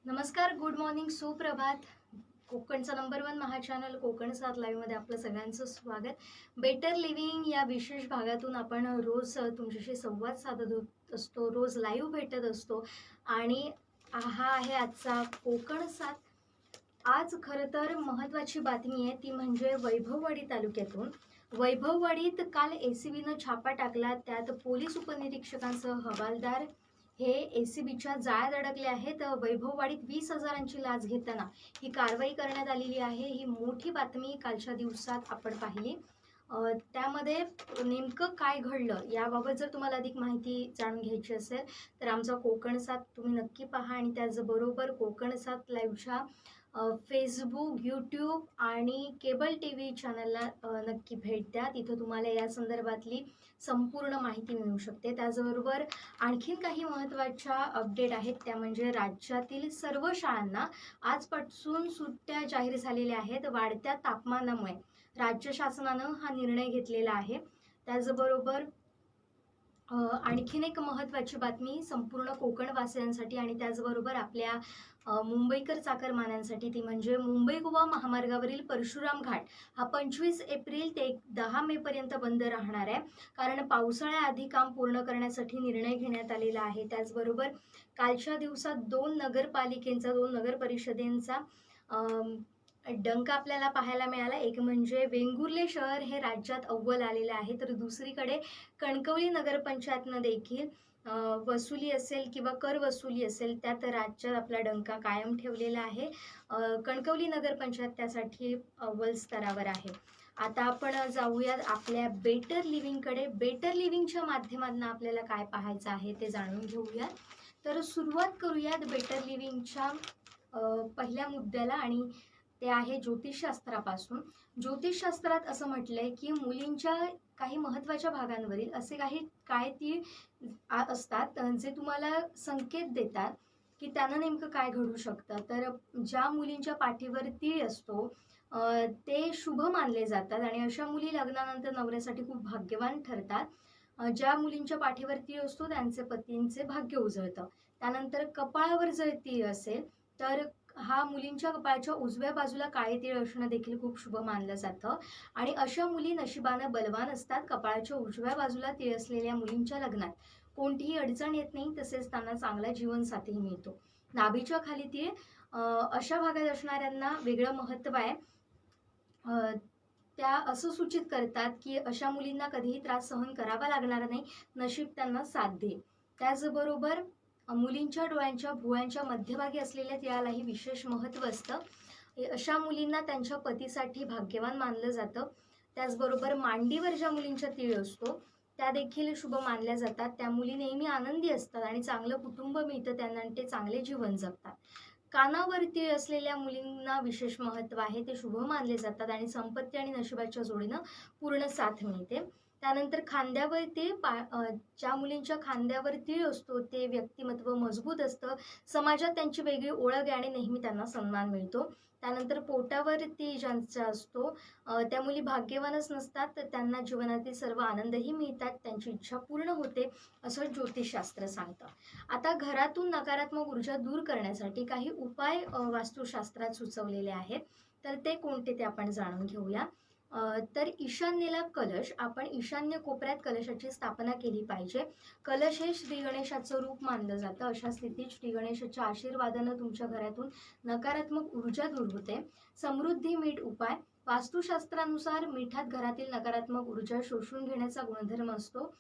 नमस्कार, good morning, सुप्रभात. कोकणचा नंबर 1 महा चॅनल कोकण 7 लाईव्हमध्ये आपलं सगळ्यांचं स्वागत. बेटर लिव्हिंग या विशेष भागातून आपण रोज तुमच्याशी संवाद साधत असतो, रोज लाईव्ह भेटत असतो आणि हा आहे आजचा कोकण 7. आज खरं तर महत्त्वाची बातमी आहे, ती म्हणजे वैभववाडी तालुक्यातून. वैभववाडीत काल एसीबीनं छापा टाकला. त्यात पोलीस उपनिरीक्षकांसह हवालदार हे एसीबीच्या जाळ्यात अडकले आहेत. वैभववाडीत 20,000ची लाच घेताना ही कारवाई करण्यात आलेली आहे. ही मोठी बातमी कालच्या दिवसात आपण पाहिली. त्यामध्ये नेमकं काय घडलं याबाबत जर तुम्हाला अधिक माहिती जाणून घ्यायची असेल तर आमचा कोकण 7 तुम्ही नक्की पहा आणि त्याचबरोबर कोकण 7 लाईव्हच्या फेसबुक, यूट्यूब आणि केबल टी व्ही चॅनलला नक्की भेट द्या. तिथं तुम्हाला या संदर्भातली संपूर्ण माहिती मिळू शकते. त्याचबरोबर आणखीन काही महत्त्वाच्या अपडेट आहेत, त्या म्हणजे राज्यातील सर्व शाळांना आजपासून सुट्ट्या जाहीर झालेल्या आहेत. वाढत्या तापमानामुळे राज्य शासनानं हा निर्णय घेतलेला आहे. त्याचबरोबर आणखीन एक महत्त्वाची बातमी संपूर्ण कोकणवासियांसाठी आणि त्याचबरोबर आपल्या मुंबईकर चाकरमान्यांसाठी, ती म्हणजे मुंबई गोवा महामार्गावरील परशुराम घाट हा 25 एप्रिल ते 10 मे पर्यंत बंद राहणार आहे. कारण पावसाळ्याआधी काम पूर्ण करण्यासाठी निर्णय घेण्यात आलेला आहे. त्याचबरोबर कालच्या दिवसात 2 नगर परिषदेंचा डंका आपल्याला पाहायला मिळाला. एक म्हणजे वेंगुर्ले शहर हे राज्यात अव्वल आलेलं आहे, तर दुसरीकडे कणकवली नगरपंचायतनं देखील वसुली असेल किंवा कर वसुली असेल त्यात राज्यात आपला डंका कायम ठेवलेला आहे. कणकवली नगरपंचायत त्यासाठी अव्वल स्तरावर आहे. आता आपण जाऊयात आपल्या बेटर लिव्हिंगकडे. बेटर लिव्हिंगच्या माध्यमातून आपल्याला काय पाहायचं आहे ते जाणून घेऊयात. तर सुरुवात करूयात बेटर लिव्हिंगच्या पहिल्या मुद्द्याला आणि ते आहे ज्योतिषशास्त्रापासून. ज्योतिषशास्त्रात असं म्हटलंय की मुलींच्या काही महत्त्वाच्या भागांवरील असे काही काय ती असतात जे तुम्हाला संकेत देतात की त्यांना नेमकं काय घडू शकतं. तर ज्या मुलींच्या पाठीवर तीळ असतो ते शुभ मानले जातात आणि अशा मुली लग्नानंतर नवऱ्यासाठी खूप भाग्यवान ठरतात. ज्या मुलींच्या पाठीवर तीळ असतो त्यांचे पतींचे भाग्य उजळतं. त्यानंतर कपाळावर जर तीळ असेल तर हा मुलींच्या कपाळाच्या उजव्या बाजूला काळे तीळ असणं देखील खूप शुभ मानलं जातं आणि अशा मुली नशिबानं बलवान असतात. कपाळाच्या उजव्या बाजूला तीळ असलेल्या मुलींच्या लग्नात कोणतीही अडचण येत नाही, तसेच त्यांना चांगला जीवनसाथीही मिळतो. नाभीच्या खाली तीळ अशा भागात असणाऱ्यांना वेगळं महत्त्व आहे. त्या असं सूचित करतात की अशा मुलींना कधीही त्रास सहन करावा लागणार नाही, नशीब त्यांना साथ देईल. त्याचबरोबर मुलींच्या डोळ्यांच्या भुवयांच्या मध्यभागी असलेल्या तिळालाही विशेष महत्त्व असतं. अशा मुलींना त्यांच्या पतीसाठी भाग्यवान मानलं जातं. त्याचबरोबर मांडीवर ज्या मुलींचा तीळ असतो त्या देखील शुभ मानल्या जातात. त्या मुली नेहमी आनंदी असतात आणि चांगलं कुटुंब मिळतं त्यांना आणि ते चांगले जीवन जगतात. कानावर तीळ असलेल्या मुलींना विशेष महत्त्व आहे, ते शुभ मानले जातात आणि संपत्ती आणि नशिबाच्या जोडीनं पूर्ण साथ मिळते. त्यानंतर खांद्यावर तीळ ज्या मुलींच्या खांद्यावर तीळ असतो ते व्यक्तिमत्व मजबूत असतं, समाजात त्यांची वेगळी ओळख आहे आणि नेहमी त्यांना सन्मान मिळतो. त्यानंतर पोटावर तीळ ज्यांचा असतो त्या मुली भाग्यवानच नसतात, तर त्यांना जीवनातील सर्व आनंदही मिळतात, त्यांची इच्छा पूर्ण होते असं ज्योतिषशास्त्र सांगतं. आता घरातून नकारात्मक ऊर्जा दूर करण्यासाठी काही उपाय वास्तुशास्त्रात सुचवलेले आहेत, तर ते कोणते ते आपण जाणून घेऊया. तर ईशान्येला कलश, आपण ईशान्य कोपऱ्यात कलशाची स्थापना केली पाहिजे. कलश हे श्री गणेशाचं रूप मानलं जातं. अशा स्थितीत श्री गणेशाच्या आशीर्वादानं तुमच्या घरातून नकारात्मक ऊर्जा दूर होते. समृद्धी मीठ उपाय, वास्तुशास्त्रानुसार मिठात घरातील नकारात्मक ऊर्जा शोषून घेण्याचा गुणधर्म असतो.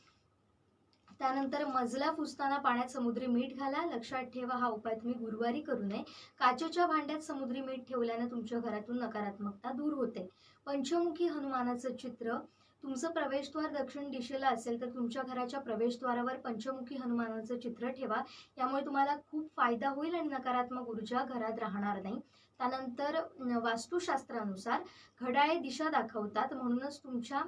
त्यानंतर मजला पुसताना पाण्यात समुद्री मीठ घाला. लक्षात ठेवा, हा उपाय तुम्ही गुरुवारी करू नये. काचेच्या भांड्यात समुद्री मीठ ठेवल्यानं तुमच्या घरातून नकारात्मकता दूर होते. पंचमुखी हनुमानाचं चित्र, तुमचं प्रवेशद्वार दक्षिण दिशेला असेल तर तुमच्या घराच्या प्रवेशद्वारावर पंचमुखी हनुमानाचं चित्र ठेवा. यामुळे तुम्हाला खूप फायदा होईल आणि नकारात्मक ऊर्जा घरात राहणार नाही. त्यानंतर वास्तुशास्त्रानुसार घड्याळे दिशा दाखवतात, म्हणूनच तुमच्या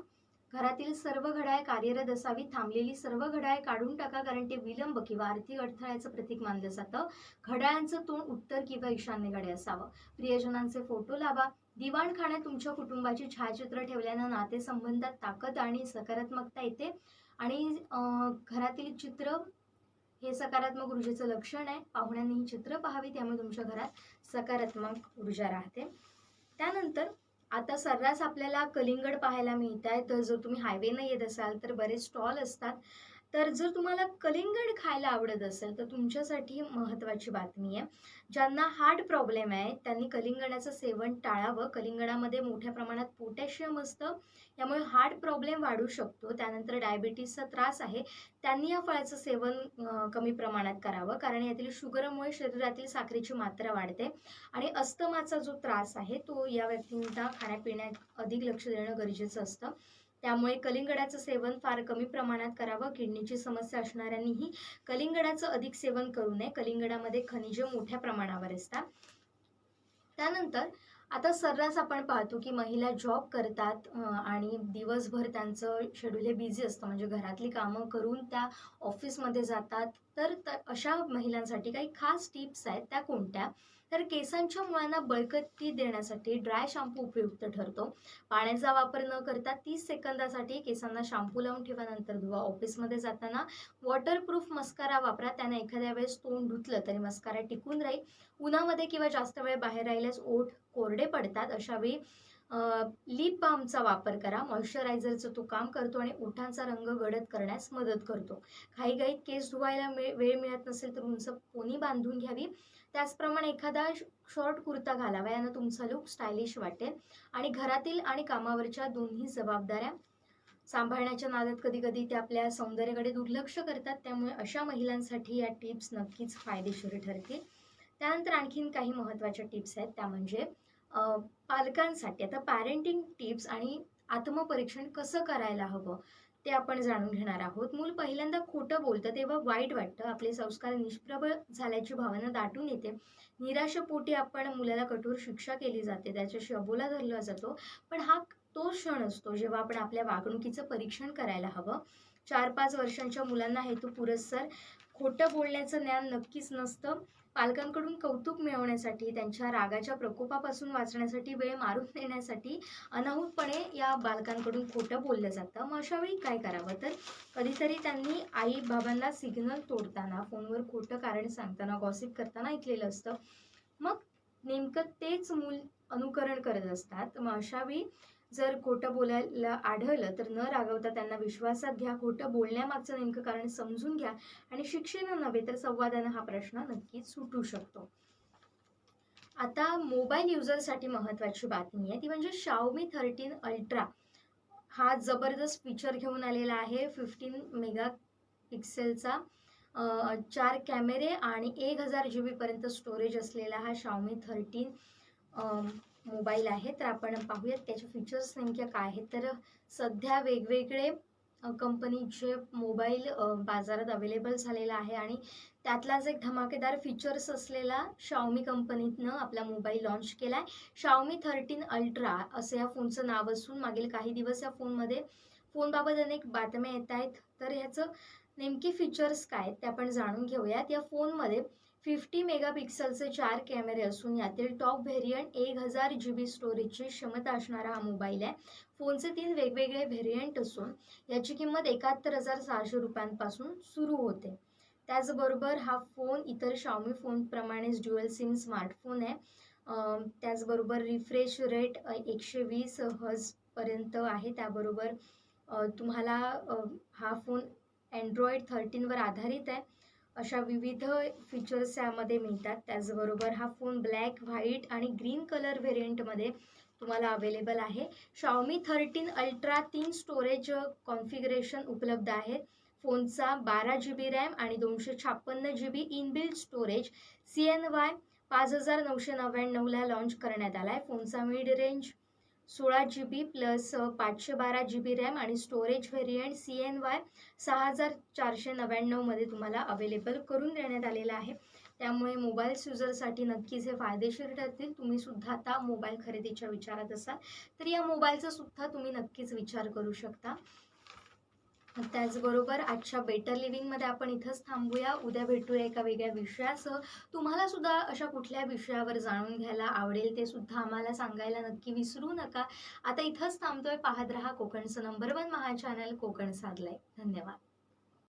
घरातील सर्व घड्याळे कार्यरत असावी. थांबलेली सर्व घड्याळे काढून टाका, कारण ते विलंब किंवा आर्थिक अडथळ्याचं प्रतीक मानलं जातं. घड्याळांचं तोंड उत्तर किंवा ईशान्येकडे असावं. प्रियजनांचे फोटो लावा. दिवाणखान्यात तुमच्या कुटुंबाची छायाचित्र ठेवल्यानं नातेसंबंधात ताकद आणि सकारात्मकता येते आणि घरातील चित्र हे सकारात्मक ऊर्जेचं लक्षण आहे. पाहुण्यांनी ही चित्र पाहावी, त्यामुळे तुमच्या घरात सकारात्मक ऊर्जा राहते. त्यानंतर आता सर्रास आपल्याला कलिंगड पाहायला मिळत आहे. तर जर तुम्ही हायवेने येत असाल तर बरेच स्टॉल असतात. तर जर तुम्हाला कलिंगड खायला आवडत असेल तर तुमच्यासाठी महत्त्वाची बातमी आहे. ज्यांना हार्ट प्रॉब्लेम आहे त्यांनी कलिंगडाचं सेवन टाळावं. कलिंगडामध्ये मोठ्या प्रमाणात पोटॅशियम असतं, त्यामुळे हार्ट प्रॉब्लेम वाढू शकतो. त्यानंतर डायबिटीसचा त्रास आहे त्यांनी या फळाचं सेवन कमी प्रमाणात करावं, कारण यातील शुगरमुळे शरीरातील साखरेची मात्रा वाढते आणि अस्थमाचा जो त्रास आहे तो या व्यक्तींना खाण्यापिण्यात अधिक लक्ष देणं गरजेचं असतं. त्यामुळे कलिंगडाचं सेवन फार कमी प्रमाणात करावं. किडनीची समस्या असणाऱ्यांनीही कलिंगडाचं अधिक सेवन करू नये. कलिंगडामध्ये खनिजे मोठ्या प्रमाणावर असतात. त्यानंतर आता सर्रास आपण पाहतो की महिला जॉब करतात आणि दिवसभर त्यांचं शेड्यूल हे बिझी असतं, म्हणजे घरातली कामं करून त्या ऑफिसमध्ये जातात. तर अशा महिलांसाठी काही खास टिप्स आहेत. त्या कोणत्या? तर केसांच्या मुळांना बळकटी देण्यासाठी ड्राय शॅम्पू उपयुक्त ठरतो. पाण्याचा वापर न करता 30 सेकंदासाठी केसांना शॅम्पू लावून ठेवा, नंतर धुवा. ऑफिसमध्ये जाताना वॉटरप्रूफ मस्कारा वापरा, त्याने एखाद्या वेळेस तोंड धुतलं तरी मस्कारा टिकून राहील. उन्हामध्ये किंवा जास्त वेळ बाहेर राहिल्यास ओठ कोरडे पडतात, अशावेळी लिप बामचा वापर करा. मॉइश्चरायझरचं तो काम करतो आणि ओठांचा रंग गडद करण्यास मदत करतो. घाईघाईत केस धुवायला वेळ मिळत नसेल तर उंच पोनी बांधून घ्यावी. त्याचप्रमाणे एखादा शॉर्ट कुर्ता घालावा, यानं तुमचा लुक स्टायलिश वाटेल. आणि घरातील आणि कामावरच्या दोन्ही जबाबदाऱ्या सांभाळण्याच्या नादात कधी कधी ते आपल्या सौंदर्याकडे दुर्लक्ष करतात, त्यामुळे अशा महिलांसाठी या टिप्स नक्कीच फायदेशीर ठरतील. त्यानंतर आणखीन काही महत्त्वाच्या टिप्स आहेत, त्या म्हणजे पालकांसाठी आता पॅरेंटिंग टिप्स आणि आत्मपरीक्षण कसं करायला हवं ते आपण जाणून घेणार आहोत. मूल पहिल्यांदा खोटं बोलतं तेव्हा वाईट वाटतं, आपले संस्कार निष्प्रभ झाल्याची भावना दाटून येते. निराशेपोटी आपण मुलाला कठोर शिक्षा केली जाते, त्याच्याशी अबोला धरला जातो. पण हा तो क्षण असतो जेव्हा आपण आपल्या वागणुकीचं परीक्षण करायला हवं. 4-5 वर्षांच्या मुलांना हेतू पुरस्सर खोटं बोलण्याचं ज्ञान नक्कीच नसतं. पालकांकडून कौतुक मिळवण्यासाठी, त्यांच्या रागाच्या प्रकोपापासून वाचण्यासाठी, वेळ मारून नेण्यासाठी अनाहूतपणे या बालकांकडून खोटं बोललं जातं. मग अशावेळी काय करावं? तर कधीतरी त्यांनी आई बाबांना सिग्नल तोडताना, फोनवर खोटं कारण सांगताना, गॉसिप करताना ऐकलेलं असतं. मग नेमकं तेच मूल अनुकरण करत असतात. मग अशावेळी जर खोटं बोलायला आढळलं तर न रागवता त्यांना विश्वासात घ्या. खोटं बोलण्यामागचं नेमकं कारण समजून घ्या आणि शिक्षेनं नव्हे तर संवादानं हा प्रश्न नक्कीच सुटू शकतो. आता मोबाईल युजरसाठी महत्त्वाची बातमी आहे, ती म्हणजे Xiaomi 13 अल्ट्रा हा जबरदस्त फीचर घेऊन आलेला आहे. 15 मेगा पिक्सेलचा 4 कॅमेरे आणि 1000 GB पर्यंत स्टोरेज असलेला हा Xiaomi 13 मोबाईल आहे. तर आपण पाहूयात त्याचे फीचर्स नेमके काय आहेत. तर सध्या वेगवेगळे कंपनीचे मोबाईल बाजारात अवेलेबल झालेला आहे आणि त्यातलाच एक धमाकेदार फीचर्स असलेला Xiaomi कंपनीनं आपला मोबाईल लॉन्च केला आहे. Xiaomi 13 अल्ट्रा असं या फोनचं नाव असून मागील काही दिवस या फोनबाबत अनेक बातम्या येत आहेत. तर ह्याचं नेमके फीचर्स काय आहेत ते आपण जाणून घेऊयात. या फोनमध्ये 50 मेगापिक्सेलचे 4 कॅमेरे असून यातील टॉप व्हेरियंट 1000 GB स्टोरेजची क्षमता असणारा हा मोबाईल आहे. फोनचे 3 वेगवेगळे व्हेरियंट असून याची किंमत 71,600 रुपयांपासून सुरू होते. त्याचबरोबर हा फोन इतर Xiaomi फोनप्रमाणेच ड्युअल सिम स्मार्टफोन आहे. त्याचबरोबर रिफ्रेश रेट 120 हर्ट्झपर्यंत आहे. त्याबरोबर तुम्हाला हा फोन Android 13वर आधारित आहे. अशा विविध फीचर्स यामध्ये मिळतात. त्याचबरोबर हा फोन ब्लॅक, व्हाईट आणि ग्रीन कलर व्हेरियंटमध्ये तुम्हाला अवेलेबल आहे. Xiaomi 13 अल्ट्रा 3 स्टोरेज कॉन्फिगरेशन उपलब्ध आहेत. फोनचा 12 GB रॅम आणि 256 GB इनबिल्ट स्टोरेज CNY 5999ला लॉन्च करण्यात आला आहे. फोनचा mid range 16 GB plus 512 GB RAM आणि स्टोरेज व्हेरियंट CNY 6499 मध्ये तुम्हाला अवेलेबल करून देण्यात आलेला आहे. त्यामुळे मोबाईल युजरसाठी नक्कीच हे फायदेशीर ठरतील. तुम्ही सुद्धा आता मोबाईल खरेदीच्या विचारात असाल तर या मोबाईलचा सुद्धा तुम्ही नक्कीच विचार करू शकता. त्याचबरोबर आजच्या बेटर लिव्हिंगमध्ये आपण इथंच थांबूया. उद्या भेटूया एका वेगळ्या विषयासह. तुम्हाला सुद्धा अशा कुठल्या विषयावर जाणून घ्यायला आवडेल ते सुद्धा आम्हाला सांगायला नक्की विसरू नका. आता इथंच थांबतोय. पाहत रहा कोकणचं नंबर 1 महा चॅनल कोकण साधलाय. धन्यवाद.